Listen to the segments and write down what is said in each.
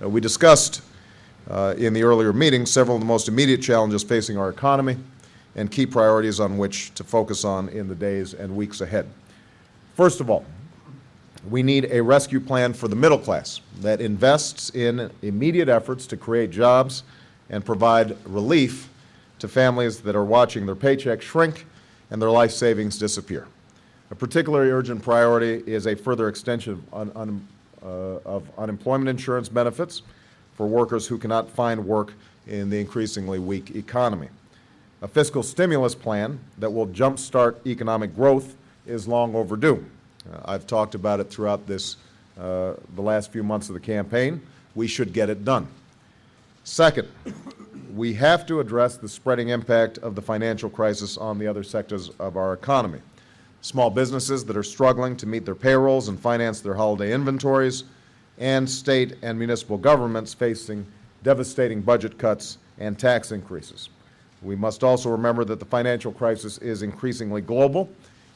We discussed in the earlier meeting several of the most immediate challenges facing our economy and key priorities on which to focus on in the days and weeks ahead. First of all, we need a rescue plan for the middle class that invests in immediate efforts to create jobs and provide relief to families that are watching their paychecks shrink and their life savings disappear. A particularly urgent priority is a further extension of unemployment insurance benefits for workers who cannot find work in the increasingly weak economy. A fiscal stimulus plan that will jumpstart economic growth is long overdue. I've talked about it throughout the last few months of the campaign. We should get it done. Second, we have to address the spreading impact of the financial crisis on the other sectors of our economy. Small businesses that are struggling to meet their payrolls and finance their holiday inventories, and state and municipal governments facing devastating budget cuts and tax increases. We must also remember that the financial crisis is increasingly global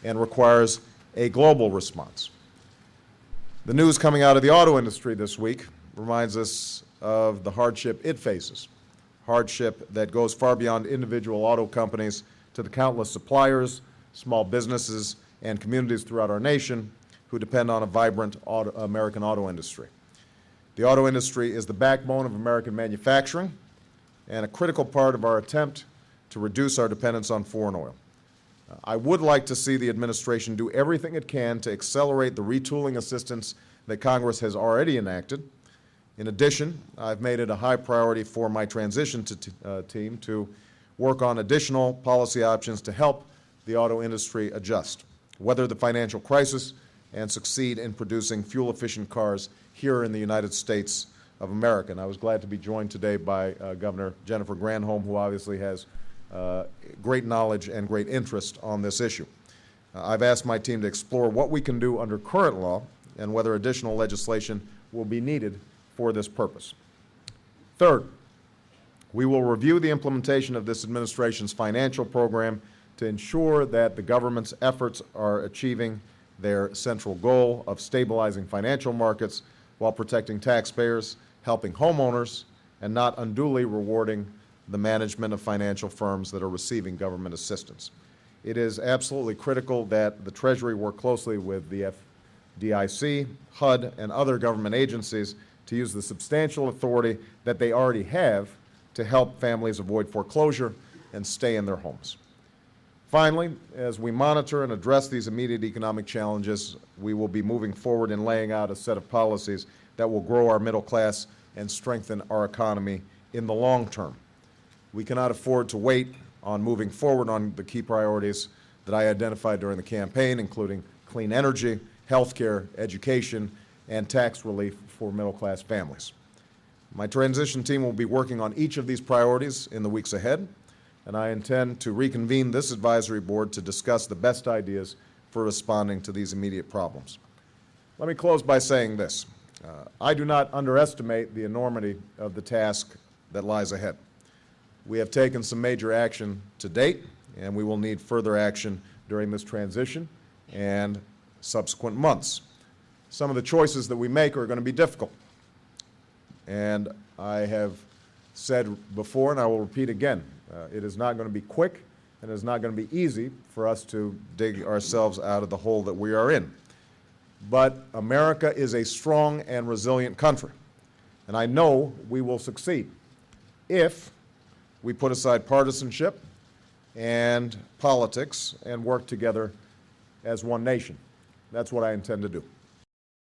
and requires a global response. The news coming out of the auto industry this week reminds us of the hardship it faces, hardship that goes far beyond individual auto companies to the countless suppliers, small businesses, and communities throughout our nation who depend on a vibrant American auto industry. The auto industry is the backbone of American manufacturing and a critical part of our attempt to reduce our dependence on foreign oil. I would like to see the administration do everything it can to accelerate the retooling assistance that Congress has already enacted. In addition, I've made it a high priority for my transition team to work on additional policy options to help the auto industry adjust, weather the financial crisis, and succeed in producing fuel-efficient cars here in the United States of America. And I was glad to be joined today by Governor Jennifer Granholm, who obviously has great knowledge and great interest on this issue. I've asked my team to explore what we can do under current law and whether additional legislation will be needed for this purpose. Third, we will review the implementation of this administration's financial program to ensure that the government's efforts are achieving their central goal of stabilizing financial markets while protecting taxpayers, helping homeowners, and not unduly rewarding the management of financial firms that are receiving government assistance. It is absolutely critical that the Treasury work closely with the FDIC, HUD, and other government agencies to use the substantial authority that they already have to help families avoid foreclosure and stay in their homes. Finally, as we monitor and address these immediate economic challenges, we will be moving forward in laying out a set of policies that will grow our middle class and strengthen our economy in the long term. We cannot afford to wait on moving forward on the key priorities that I identified during the campaign, including clean energy, health care, education, and tax relief for middle-class families. My transition team will be working on each of these priorities in the weeks ahead, and I intend to reconvene this advisory board to discuss the best ideas for responding to these immediate problems. Let me close by saying this. I do not underestimate the enormity of the task that lies ahead. We have taken some major action to date, and we will need further action during this transition and subsequent months. Some of the choices that we make are going to be difficult, and I have said before, and I will repeat again, it is not going to be quick, and it is not going to be easy for us to dig ourselves out of the hole that we are in. But America is a strong and resilient country, and I know we will succeed if we put aside partisanship and politics and work together as one nation. That's what I intend to do.